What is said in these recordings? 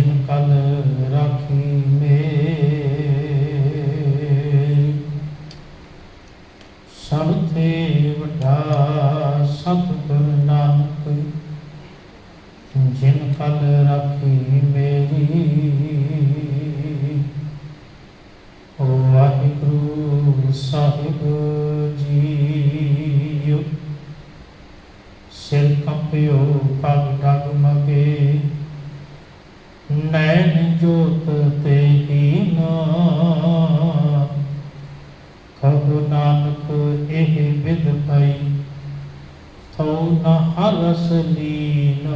जिन कल राखी मेरी, सब ते वड्डा सतगुर नानक, जिन कल राखी मेरी। ओ वाहिगुरु साहिब जी, सिर कंपियो पग डगमगे, नैन जोत ते हीन, कहो नानक एह विद भई, थो न हरस लीन।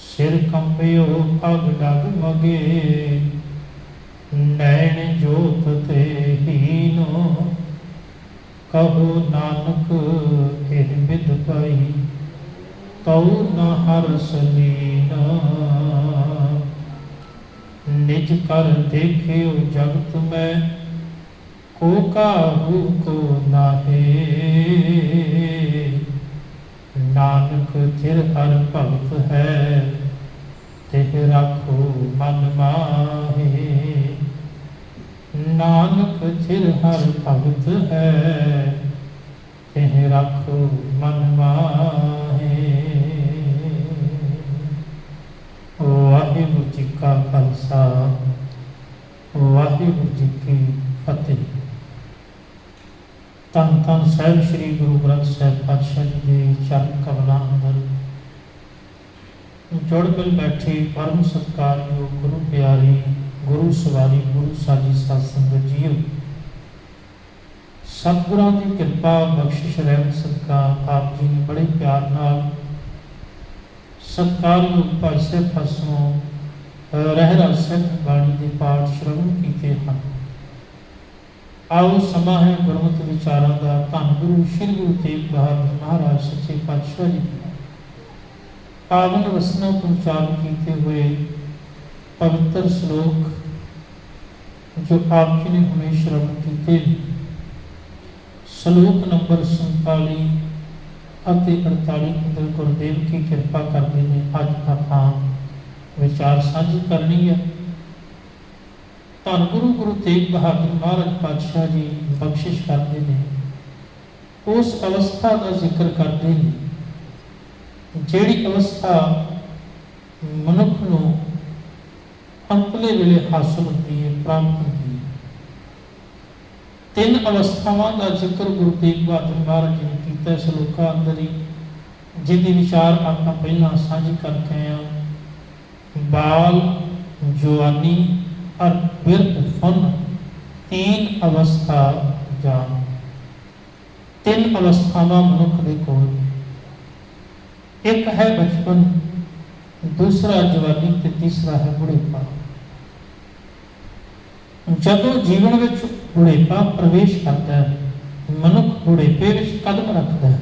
सिर कंपियो पग डगमगे, नैन जोत ते हीन, कहो नानक एह विद भई, तौ न हरस लीन। निज कर देखियो जगत में, को काहू को नाहे। नानक थिर हर भगत है, तिह राखो मन माहे। नानक थिर हर भगत है, तिह राखो मन माहे। वाहिगुरु जी का खालसा, वाहिगुरु जी की फतेह। धन धन साहिब श्री गुरु ग्रंथ साहिब पातशाह जी के चरण कमलों अंदर जुड़ मिल बैठे परम सत्कारयोग गुरु प्यारी, गुरु सवारी, गुरु साजी साध संगत जीओ। सतगुरां की कृपा बख्शिश रहमत सदका आप जी ने बड़े प्यार नाल सत्कारयोग भाई साहब पासों रहरा सिख बाणी के पाठ श्रवण किए हैं। आओ समा है गुरमत विचारों का। धन गुरु श्री गुरु तेग बहादुर महाराज सच्चे पातशाह जी पावन रसना को उच्चारण किए हुए पवित्र श्लोक जो आप जी ने हमें श्रवण किए। श्लोक नंबर 47 ਅਤੇ 48 अंदर गुरुदेव की कृपा करते हैं अज आप विचार साझी करनी है। धन गुरु गुरु तेग बहादुर महाराज पातशाह जी बख्शिश करते हैं, उस अवस्था का जिक्र करते हैं जिहड़ी अवस्था मनुख नूं अंतले वेले हासिल होती है, प्राप्त होती है। 3 अवस्थावां का जिक्र गुरु तेग बहादुर महाराज जी ने किया श्लोका अंदर ही, जिहदी विचार आपां पहलां साझी करके आए हां। बाल, जवानी और बिरध फन 3 अवस्था जान। 3 अवस्थावां मनुख दे कोल, एक है बचपन, दूसरा जवानी ते तीसरा है बुढ़ेपा। जदों जीवन विच बुढ़ेपा प्रवेश करता है, मनुख बुढ़ेपे विच कदम रखता है,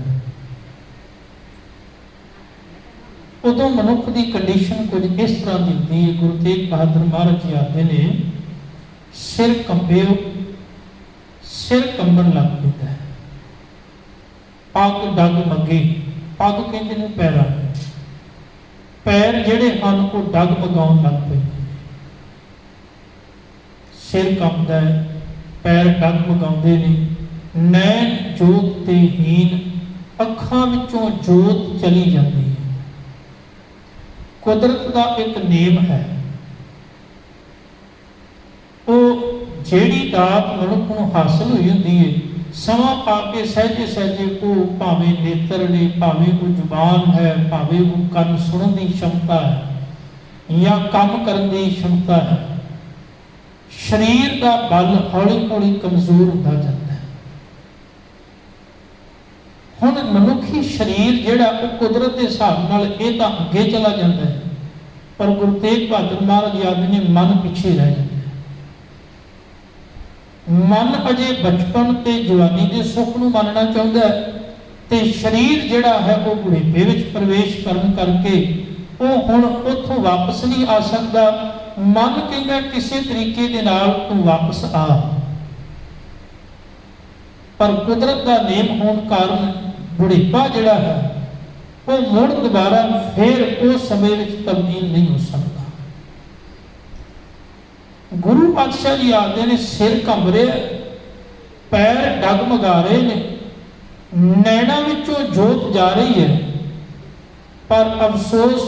उदों मनुख की कंडीशन कुछ इस तरह की होती है। गुरु तेग बहादुर महाराज जी आते ने सिर कंबियो, सिर कंबन लग पैदा है, पग डगमगे, पग कहते हैं पैर, पैर जिहड़े हन वो डगमगाउण लग पैंदे, सिर कंबदा है, पैर डगमगाउंदे ने। नैन जोत ते हीन, अखां विचों जोत चली जाती है। कुदरत का एक नेम है, वो जेड़ी दात मनुख को हासिल हुई होंदी है, समा पा के सहजे सहजे को भावें नेत्र ने, भावें वो जुबान है, भावें वो कन सुनने की क्षमता है या काम करने की क्षमता है, शरीर का बल हौली हौली कमजोर होता जाता है। हुण मनुखी शरीर जिहड़ा वो कुदरत के हिसाब नाल ये तां अगे चला जाता है, पर गुरु तेग बहादुर महाराज याद ने मन पिछे रह जाता है। मन अजे बचपन ते जवानी के सुख नूं मनना चाहुंदा है, ते शरीर जिहड़ा है वो बुढ़ेपे विच प्रवेश करन करके वो हुण उत्थों वापस नहीं आ सकदा। मन कहंदा किसी तरीके दे नाल तूं वापस आ, पर कुदरत का नेम होने कारण बुढ़ेपा जिहड़ा है वो मुड़ दोबारा फिर उस समय में तब्दील नहीं हो सकता। गुरु पातशाह जी आखते ने सिर कंब रहा, पैर डगमगा रहे ने, नैना विचों जोत जा रही है, पर अफसोस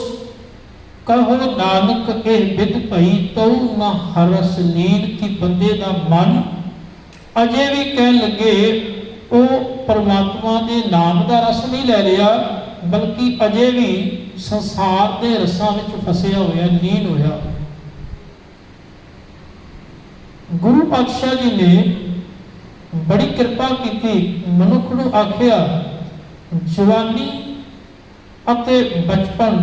कहो नानक एह बिद भई तऊ न हरस लीन की बंदे का मन अजे भी कह लगे वो परमात्मा के नाम का रस नहीं ले लिया, बल्कि अजे भी संसार के रसां विच फसिया होया, लीन होया। गुरु पातशाह जी ने बड़ी कृपा की, मनुख नूं आखिया जवानी अते बचपन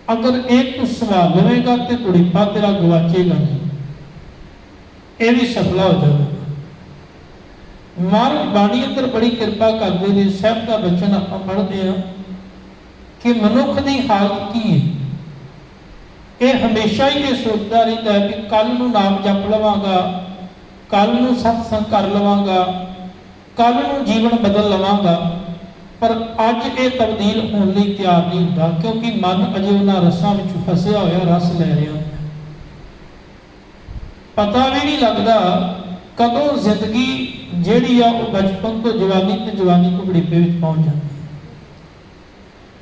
अगर एक तू संभाल लवेगा तो बुढ़ापा तेरा गवाचेगा नहीं, यह भी सफला हो जाएगा। महाराज बाणी अंदर बड़ी कृपा करते हैं, साहब का बचन आप पढ़ते हैं कि मनुख की हालत की है, यह हमेशा ही ये सोचता रहता है कि कल नूं नाम जप लवांगा, कल नूं सत्संग कर लवांगा, कल नूं जीवन बदल लवांगा, पर अज ये तब्दील होने लिए तैयार नहीं होता, क्योंकि मन अजे उन्होंने रसां विच फसिया होया, रस ले रहा, पता भी नहीं लगता कदों जिंदगी जिहड़ी आ वो बचपन तो जवानी ते जवानी तो बुढ़ापे विच पहुंच जाती है।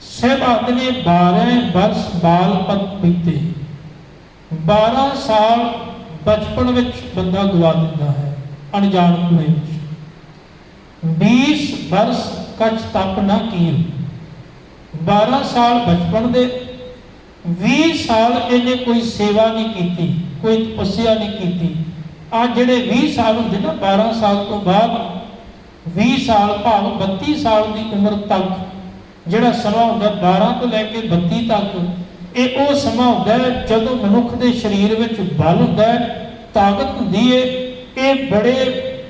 साहब ने 12 वर्ष बालपन बीते, 12 साल बचपन विच बंदा गवा दिंदा है अनजान कुएं विच, 20 वर्ष कच तप ना किए, 12 साल बचपन दे, 20 साल इन्हें कोई सेवा नहीं की, कोई तपस्या नहीं की। आज जेडे 20 साल होंगे ना, 12 साल तो बाद 20 साल भाव 32 साल की उम्र तक जेड़ा समा होंदा 12 तो लैके 32 तक, ये वो समा होंदा है जदों मनुख के शरीर में बल होंदा है, ताकत होंदी है, ये बड़े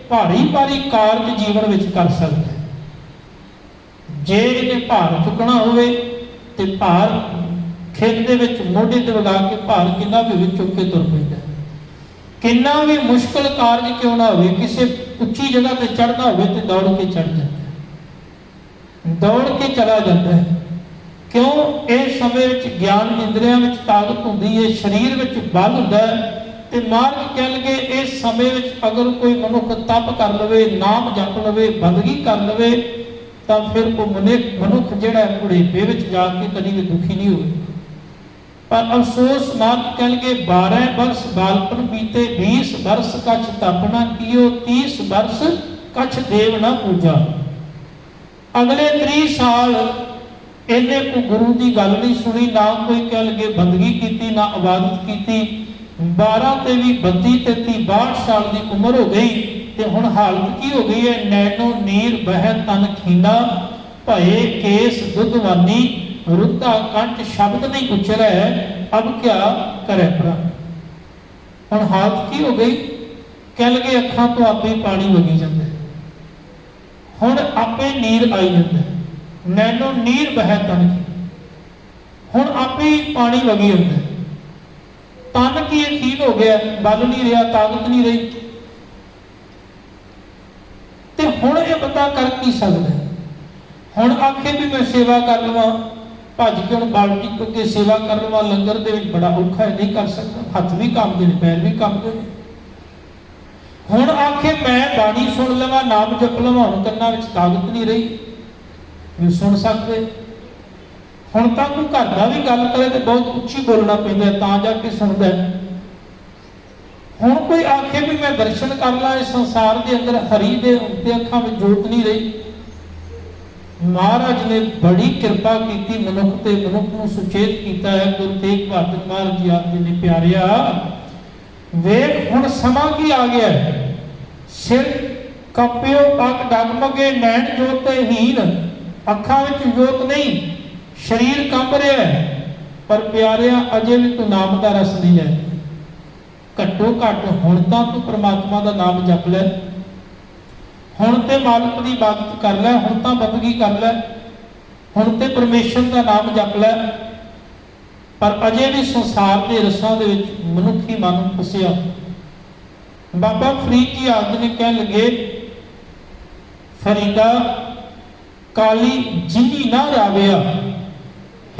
भारी भारी कार्य जीवन में कर सकता है। जे इन्हें भार चुकना होवे ते भार खेत दे विच मोढे ते लगा के भार कितना भी चुक के तुर पैंदा, कितना भी मुश्किल कार्य क्यों ना हो, किसी उच्ची जगह पर चढ़ना हो तो दौड़ के चढ़ जाता है, दौड़ के चला जाता है। क्यों? इस समय ज्ञान इंद्रियां में ताकत होंदी है, शरीर में बल होंदा है, ते मार्ग कह लगे इस समय अगर कोई मनुख तप कर लवे, नाम जप लवे, बंदगी कर लवे, तो फिर वो मनुख जिहड़ा बुढ़ापे में जाके कभी भी दुखी नहीं होगा। पर अफसोस मार्ग कह लगे 12 वर्ष बालपन बीते, 20 वर्ष कछ तप ना कियो, 30 वर्ष कछ देव ना पूजा। अगले 30 साल इन्हें कोई गुरु की गल नहीं सुनी, ना कोई कह लगे बंदगी की, ना इबादत की। 12 ते भी 32 33 62 साल की उम्र हो गई, ते हुण हालत की हो गई है, नैनो नीर बह तन खीना, भये केस दुधवानी, रुद्धा कंठ शब्द नहीं उचरा है, अब क्या करे भरा। हुण हालत की हो गई, कह लगे अखां तो आपे ही पानी वगी जाता है, हुण आपे नीर आई जाता है, नैनो नीर बह तन हुण आपे ही पानी वगी जाता है। तन की यकीन हो गया, बल नहीं रहा, ताकत नहीं रही, ते हुण ये बंदा कर की सकदा है। हुण आखे भी मैं सेवा कर लवां, भज के हुण बाल्टी क्योंकि सेवा कर लवां, लंगर दे विच बड़ा औखा है, नहीं कर सकता, हथ भी कंबदे ने, पैर भी कंबदे ने। हुण आखे मैं बाणी सुन लवां, नाम जप लवां, हुण कन्नां विच ताकत नहीं रही, नहीं सुन सकते। हुण तां कोई घर दा भी गल करे तो बहुत उच्ची बोलना पैंदा है, तां जाके सुणदा है। हुण कोई आखे भी मैं दर्शन कर ला, इस संसार के अंदर हरि दे उत्ते अखां में जोत नहीं रही। महाराज ने बड़ी कृपा की, मनुख ते मनुख नूं सुचेत किया है। गुरु तेग बहादुर महाराज जी आखदे ने, प्यारिया वेख हुण समा की आ गया है, सिर कंपियो पग डगमगे, नैन जोत हीन, अखां विच जोत नहीं, शरीर कंब रहा है, पर प्यारिया अजे भी तू नाम का रस नहीं है। घट्टो घट हुण तां तू परमात्मा का नाम जप लै, हुण ते मालिक की इबादत कर लै, हुण तां बंदगी कर लै, हुण ते परमेश्वर का नाम जप लै, पर अजे भी संसार के रसां दे विच मनुखी मन फसिया। बाबा फरीद जी आदि ने कह लगे, फरीदा काली जिनी ना राविया,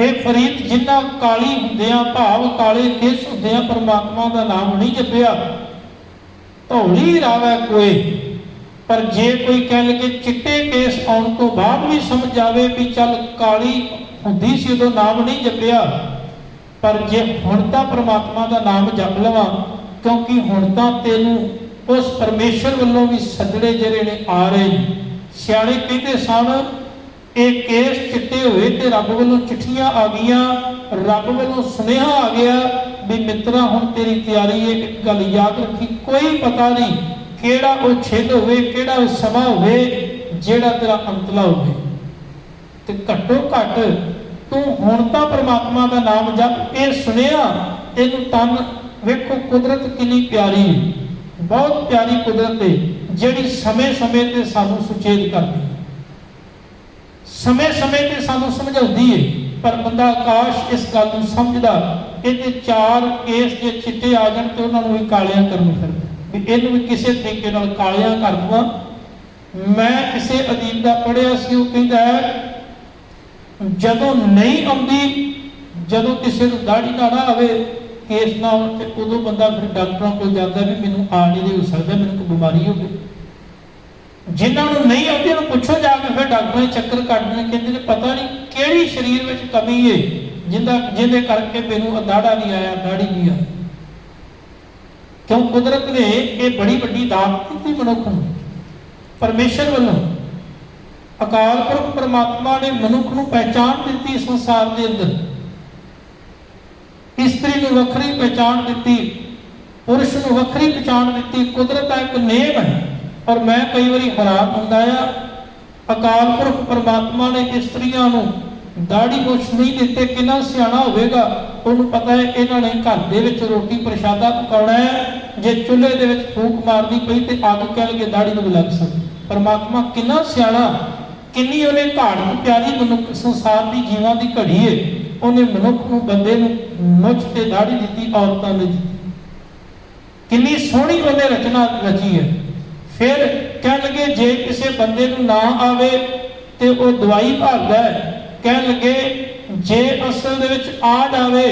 हे फरीद, जिन्ना काली हुंदियां भाव काले केस हुंदियां परमात्मा का नाम नहीं जपिया, धौली रावै कोई। पर जे कोई कह लगे चिट्टे केस आने तो बाद भी समझ जावे भी चल काली हुंदी सी उदों नाम नहीं जपिया, पर जे हुण तां परमात्मा का नाम जप लवां, क्योंकि हुण तां तैनूं उस परमेश्वर वालों भी सदड़े जिहड़े ने आ रहे ने। सियाणे कहंदे सन ਇਹ ਕੇਸ ਚਿੱਟੇ ਹੋਏ ਤੇ ਰੱਬ ਵੱਲੋਂ ਚਿੱਠੀਆਂ ਆ ਗਈਆਂ, ਰੱਬ ਵੱਲੋਂ ਸੁਨੇਹਾ ਆ ਗਿਆ ਵੀ ਮਿੱਤਰਾ ਹੁਣ ਤੇਰੀ ਤਿਆਰੀ ਹੈ। ਇੱਕ ਗੱਲ ਯਾਦ ਰੱਖੀ, ਕੋਈ ਪਤਾ ਨਹੀਂ ਕਿਹੜਾ ਉਹ ਛਿੱਲ ਹੋਵੇ, ਕਿਹੜਾ ਉਹ ਸਮਾਂ ਹੋਵੇ ਜਿਹੜਾ ਤੇਰਾ ਅੰਤਲਾ ਹੋਵੇ। ਤੇ ਘੱਟੋ ਘੱਟ ਤੂੰ ਹੁਣ ਤਾਂ ਪਰਮਾਤਮਾ ਦਾ ਨਾਮ ਜਪ। ਇਹ ਸੁਨੇਹਾ ਇਹਨੂੰ ਤਨ ਵੇਖੋ, ਕੁਦਰਤ ਕਿੰਨੀ ਪਿਆਰੀ ਹੈ, ਬਹੁਤ ਪਿਆਰੀ ਕੁਦਰਤ ਹੈ ਜਿਹੜੀ ਸਮੇਂ ਸਮੇਂ ਤੇ ਸਾਨੂੰ ਸੁਚੇਤ ਕਰਦੀ ਹੈ, समय-समय ते सानू समझाउंदी है। पर बंदा आकाश इस गल नूं समझदा, इहदे चार केस जे चिट्टे आ जाण ते उन्हां नूं भी कालियां करन फिरदा भी इहनूं भी किसी तरीके नाल कालियां कर दवां। मैं किसी अदीब दा पढ़िया सी, वो कहंदा है जदों नहीं आउंदी, जदों किसी नूं दाढ़ी ना आवे, केस ना होण ते उदों बंदा फिर डॉक्टरां कोल जांदा भी मैनूं आ नहीं हो सकदा, मैनूं कोई बीमारी हो गई। जिन्होंने नहीं आती उन्हें पूछो जाके, फिर डॉक्टर चक्कर काटने कहते हैं पता नहीं केड़ी शरीर में कमी है जिंदे करके मैनू दाड़ा नहीं आया, दाड़ी नहीं आई। क्यों? कुदरत ने यह बड़ी वड्डी दात दी मनुख नूं, परमेश्वर वालों अकाल पुरख परमात्मा ने मनुख नूं पहचान दी संसार के अंदर। स्त्री नूं वखरी पहचान दी, पुरुष नूं वखरी पहचान दी। कुदरत का एक नेम है। और मैं कई बार हैरान होंदा आ, अकाल पुरख परमात्मा ने स्त्रियां नूं दाढ़ी मुछ नहीं दिते, कितना सियाणा होवेगा। उन्होंने पता है इन्होंने घर दे विच रोटी प्रशादा पकाउणा है, जे चुल्हे दे विच फूक मारनी पई ते अग कह के दाढ़ी नूं लग सकदी। परमात्मा कितना सियाणा, किन्नी उन्हें घाट प्यारी मनुख संसार की जीवां की घड़ी है। उन्हें मनुख नूं बंदे नूं मुछ ते दाढ़ी दित्ती, औरतां नूं दित्ती, किन्नी सोहणी उन्हें रचना रची है। फिर कह लगे जे किसी बंदे नूं ना आवे ते वो दवाई भालदा है, कह लगे जे असल दे विच आ जावे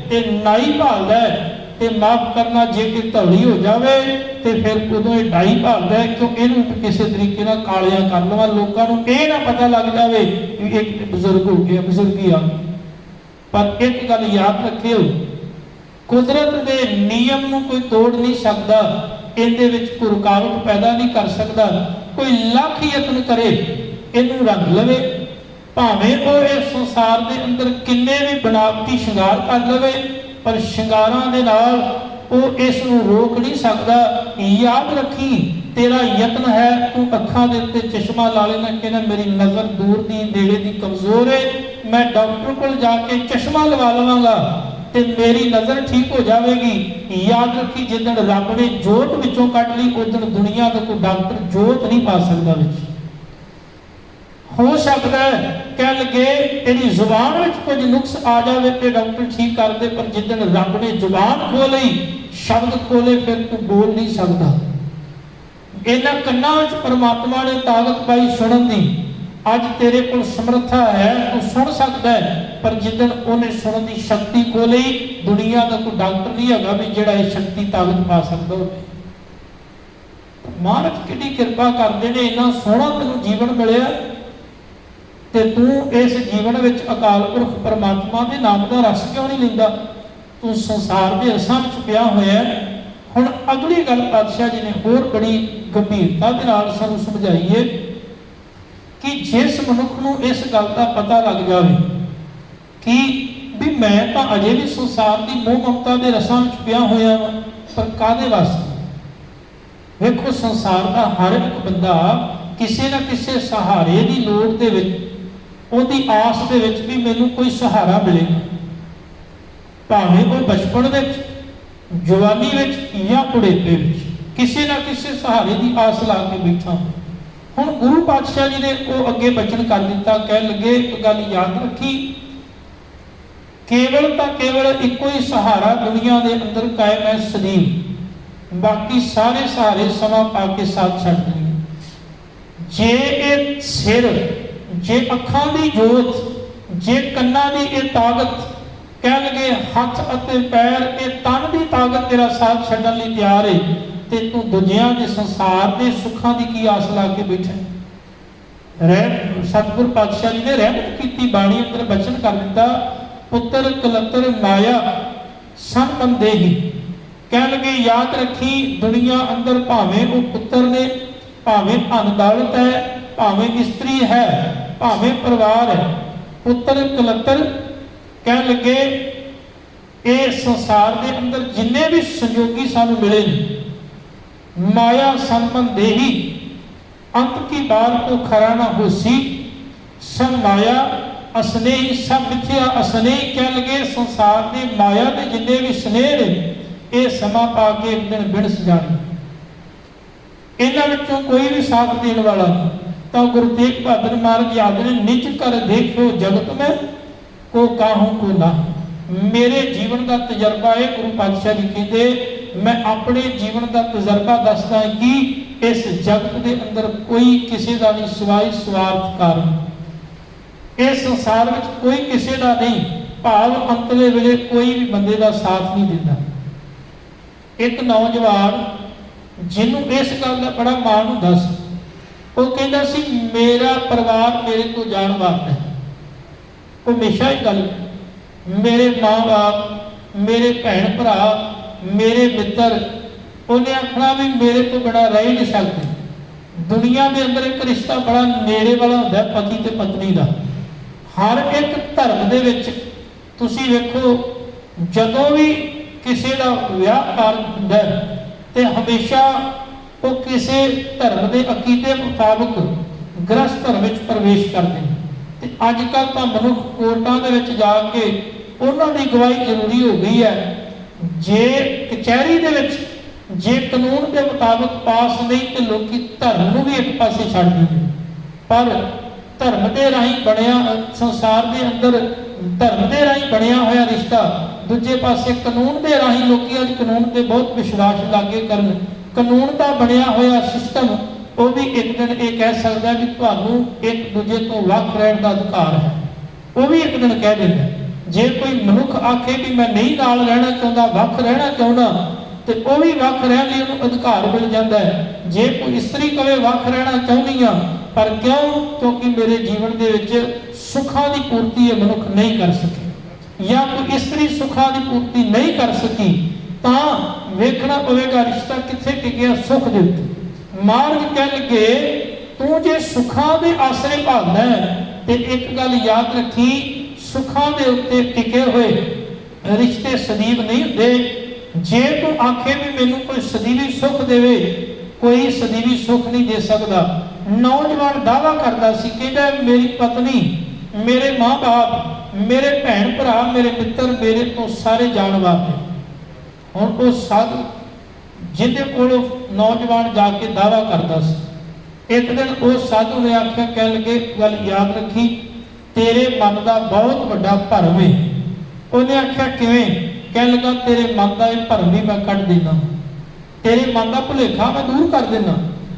ते नाई भालदा है, ते माफ करना जे कि धौली हो जावे ते फिर उदों ये डाई भालदा है। क्यों? इहनूं किसी तरीके नाल कालियां कर लवां, लोकां नूं इह ना पता लग जावे कि एक बजुर्ग हो गया, बजुर्गी आ गई। पर एक गल याद रखियो, कुदरत दे नियम नूं कोई तोड़ नहीं सकदा, इहदे विच कोई रुकावट पैदा नहीं कर सकता। कोई लख यत्न करे इनू रंग लवे, भावें वो इस संसार के अंदर किन्ने भी बनावटी शिंगार कर लवे, पर शिंगारां दे नाल वो इस नूं रोक नहीं सकता। याद रखी, तेरा यत्न है, तू अखां दे उत्ते चश्मा ला लेना, कहना मेरी नज़र दूर दी नेड़े दी कमजोर है, मैं डॉक्टर कोल जाके चश्मा लगा लवांगा ते मेरी नज़र ठीक हो जाएगी। याद रखी, जिदन रब ने जोत विचों कट ली, उदन दुनिया का कोई डॉक्टर जोत नहीं पा सकता। हो सकता है कह लगे तेरी जुबान में कुछ नुक्स आ जाए तो डॉक्टर ठीक कर दे, पर जिदन रब ने जुबान खोली, शब्द खोले, फिर तू बोल नहीं सकता। इन्हां कन्नां विच परमात्मा ने ताकत पाई सुनन दी। अज तेरे को समर्था है, तू सुन सकता है, पर जिदन उन्हें सुनने की शक्ति खोली, दुनिया का कोई डॉक्टर नहीं है भी जिहड़ा इह शक्ति ताकत पा सकता हो। महाराज कितनी कृपा करते हैं, इन्ना सोहना तेनों जीवन मिलिया ते तू इस जीवन विच अकाल पुरख परमात्मा के नाम का रस क्यों नहीं लैंदा? तू संसार के रसां विच पिया होया। हुण अगली गल पातशाह जी ने होर बड़ी गंभीरता दे नाल सानूं समझाई है कि जिस मनुख नूं इस गल का पता लग जाए कि भी मैं तो अजे भी संसार की मोह ममता के रसां विच पिया होया वां, पर काहदे वास्ते? वेखो, संसार का हर एक बंदा किसी न किसी सहारे की लोड़ दे विच, उहदी आस दे विच भी मैनूं कोई सहारा मिलेगा, भावें वो बचपन विच, जवानी विच या बुढ़ेपे विच, किसी न किसी सहारे की आस ला के बैठा। हुण गुरु पातशाह जी ने वो अगे बचन कर दिता, कह लगे एक गल याद रखी, केवल तो केवल एको ही सहारा दुनिया के अंदर कायम है, सदैव, बाकी सारे सहारे समा पा के साथ छड्ड देंगे। जे ये सिर, जे अखां दी जोत, जे कन्ना दी ये ताकत कह लगे हथ अते पैर ये तन की ताकत तेरा साथ छड्डण लई तैयार है ते तू दूजियां दे संसार के सुखां की आस ला के बैठा। सतगुर पातशाह जी ने रहमत की बाणी अंदर बचन कर दिता, पुत्र कलतर माया सन बंदेही। कह लगे याद रखी दुनिया अंदर भावें वो पुत्र ने, भावें धन दौलत है, भावें स्त्री है, भावें परिवार है, पुत्र कलतर कह लगे ये संसार के अंदर जिन्ने भी संजोगी सानू मिले माया संबंधे ही अंत की बार को खरा ना होसी। सब माया असनेही सब मिथ्या असनेही कह लगे संसार के माया के जिन्ने भी स्नेह ने ये समा पा के एक दिन बिनस जाने। इन्हां विचों कोई भी साथ देने वाला नहीं। तो गुरु तेग बहादुर महाराज याद ने निज कर देखो जगत में को काहू को ना। मेरे जीवन का तजर्बा है, गुरु पातशाह जी कहते मैं अपने जीवन का तजर्बा दसदा कि इस जगत के अंदर कोई किसी का नहीं सिवाय स्वार्थ कारण। इस संसार में कोई किसी का नहीं, भाव अंतले वेले कोई भी बंदे का साथ नहीं देता। एक नौजवान जिन्हों इस गल का बड़ा माण हुंदा सी, वो कहता सी मेरा परिवार मेरे को जान वाला है। वो हमेशा ही गल मेरे माँ बाप मेरे भैन भरा मेरे मित्र, उन्हें आखना भी मेरे को बिना रह नहीं सकते। दुनिया के अंदर एक रिश्ता बड़ा नेड़े वाला होता है पति ते पत्नी का। हर एक धर्म दे विच तुसीं वेखो जदों भी किसी का विआह कारज हुंदा है ते हमेशा वो किसी धर्म के अकीदे मुताबिक गृहस्थ धर्म में प्रवेश करते हैं। अजकल तो मनुख कोर्टां दे विच जाके उन्हां दी गवाही जरूरी हो गई है। जे कचहरी दे विच जे कानून के मुताबिक पास नहीं तो लोग धर्म नूं भी एक पासे छड्ड दिंदे। पर धर्म के राही बनिया संसार के अंदर धर्म के राही बनिया होया रिश्ता, दूजे पासे कानून के राही लोग अज कानून पर बहुत विश्वास लागे करन। कानून का बनिया होया सिस्टम वो भी एक दिन ये कह सकता है कि तुहानू एक दूजे तो वख रहने का अधिकार है। वो भी एक दिन कह देता जे कोई मनुख आखे भी मैं नहीं नाल रहना चाहता वख रहना चाहना तो वह भी वख रहने लिए अधिकार मिल जाता है। जे कोई स्त्री कहे वख रहना चाहनी हाँ पर क्यों, क्योंकि मेरे जीवन के विच सुखों की पूर्ति ये मनुख नहीं कर सके या कोई स्त्री सुखों की पूर्ति नहीं कर सकी तो वेखना पवेगा रिश्ता कित्थे टिकिया सुख दे उत्ते। मार्ग कह लगे तू जे सुखों के आसरे भालना है तो एक गल याद रखी सुखों के उत्ते टिके हुए रिश्ते सदीव नहीं होंदे। जे तू आखे भी मैनू कोई सदीवी सुख देवे, कोई सदीवी सुख नहीं दे सकता। नौजवान दावा करता सी कहता मेरी पत्नी मेरे माँ बाप मेरे भैन भरा मेरे मित्र मेरे तो सारे जानवर ने। हुण वो साधु जिहदे कोल नौजवान जाके दावा करता सी, एक दिन उस साधु ने आख्या कह लगे गल याद रखी तेरे मन का बहुत बड़ा भरम है। उन्हें आख्या किवें? कह लगा तेरे मन का यह भरम भी मैं कट देना, तेरे मन का भुलेखा मैं दूर कर देना।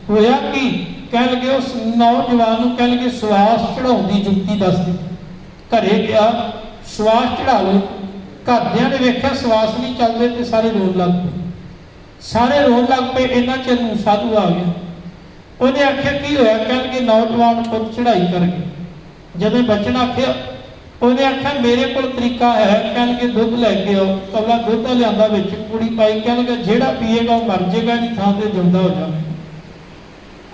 होया कि कह लगे उस नौजवान को कह लगे श्वास चढ़ाने की जुक्ति दस दी। घरे गया श्वास चढ़ा लो, घरदियां ने वेख्या श्वास नहीं चलते तो सारे रोन लग पे, सारे रोन लग पे। इन्ना चिर नूं साधु आ गया। उन्हें आख्या की होया? कह लगे नौजवान पुत चढ़ाई कर गए। जब बचन आख्या उन्हें आख्या मेरे को तरीका है। कह लगे दुध लैके आओ, कबला दुध लिया बिच कुड़ी पाई। कह लगे जेड़ा पीएगा मर जाएगा, नहीं थां से जिंदा हो जाए।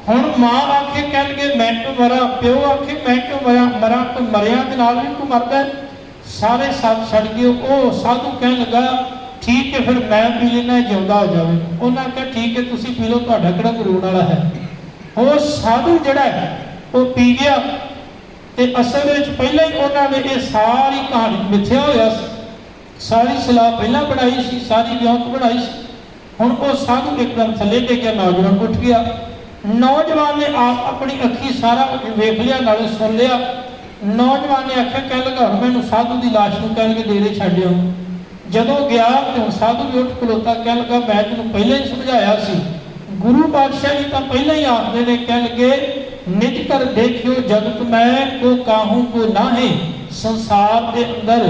हुण मां आखे कह लगे मैं क्यों मरा, प्यो आखे मैं क्यों मरा तो मरिया के नाल भी तू मरदा है। सारे साथ छड़ गए। वो साधु कह लगा ठीक है फिर मैं पी लेना, जिंदा हो जाए। उन्हें आख्या ठीक है तुसीं पी लो, तुहाडा किहड़ा कोई रोण वाला है। वो साधु जिहड़ा है वो पी गया ते असल में पहले ही उन्होंने ये सारी कहानी मिथ्या होया, सारी सलाह पहला बनाई सी, सारी व्योंत बनाई सी। हुण वो साधु एकदम थले दे गया, नौजवान उठ गया। नौजवान ने आप अपनी अखी सारा वेख लिया नाले सुन लिया। नौजवान ने आख्या कह लगा मैनू साधु की लाश को कह लगे डेरे छड्ड आओ। जदों गया तो साधु भी उठ खलोता, कह लगा मैं तेनों पहले ही समझाया सी। गुरु पातशाह जी तो पहले ही आखते ने, कह लगे निज कर देखियो जगत में को काहू को ना है संसार के अंदर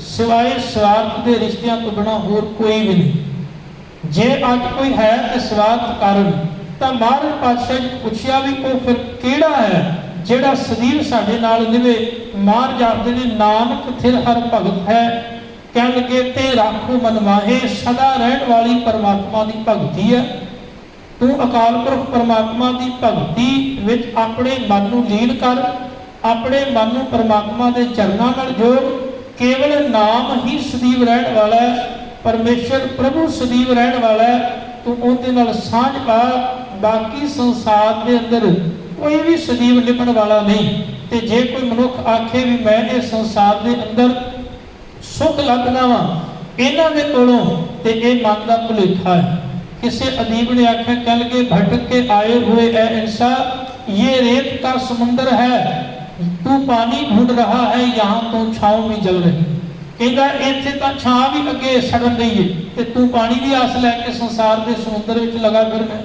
सिवाय स्वार्थ के रिश्तियां तो बिना होर कोई भी नहीं। जे अज कोई है तो स्वार्थ कारण, तो महाराज पातशाह जी पूछया भी वो फिर केड़ा है जेड़ा सदैव साडे नाल निवे। महाराज आखदे ने नानक थिर हर भगत है, कह लगे ते राखो मन माहे, सदा रहन वाली परमात्मा की भगती है। तू अकाल पुरख परमात्मा की भगती विच अपने मन नूं लीन कर, अपने मन नूं परमात्मा के चरणों नाल जोड़। केवल नाम ही सदैव रहन वाला है, परमेश्वर प्रभु सदैव रहन वाला है। तू उहदे नाल सांझ पा, बाकी संसार के अंदर कोई भी सदैव निभण वाला नहीं। ते जे कोई मनुख आखे भी मैं इस संसार के अंदर सुख लगना वा इन्हां दे कोलों, ते इह मन दा भुलेखा है। किसी अदीब ने आख्या, कल के भटक के आए हुए ए इंसान, ये रेत का समुंदर है, तू पानी ढूंढ रहा है, यहाँ तो छाँव भी जल रही। कहता इत्थे तो छां भी अगे सड़न रही है, ते तू पानी की आस लैके संसार के समुंदर में लगा फिरना।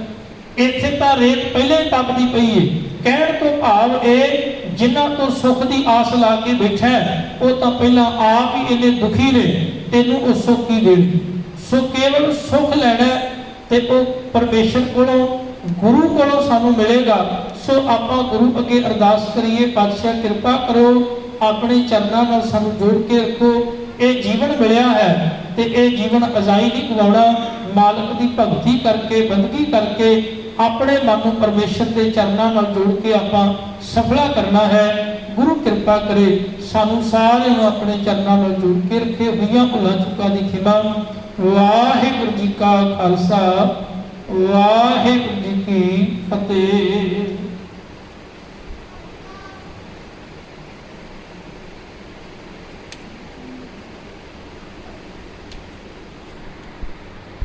इत्थे तो रेत पहले ही तपदी पई है। कहण तो भाव ये जिन्हां तो सुख की आस ला के बैठा है, वो तो पहला आप ही इन्ने दुखी ने, तेनू वो सुख की देगी। सो केवल सुख लैना ते वो परमेश्वर कोलों, गुरु कोलों सानू मिलेगा। सो आपां गुरु अगे अरदास करिए, पातशाह कृपा करो, अपने चरणों नाल सानू जोड़ के रखो। ये जीवन मिलिया है ते ये जीवन अजाई नहीं गवाउणा। मालक की भगती करके, बंदगी करके अपने मन नूं परमेश्वर के चरणों नाल जोड़ के आपां सफला करना है। गुरु कृपा करे सानू सारे अपने चरणों नाल जोड़ के रखे। होईयां भुलां चुकां दी खिमा। वाहिगुरू जी का खालसा, वाहिगुरू जी की फतेह।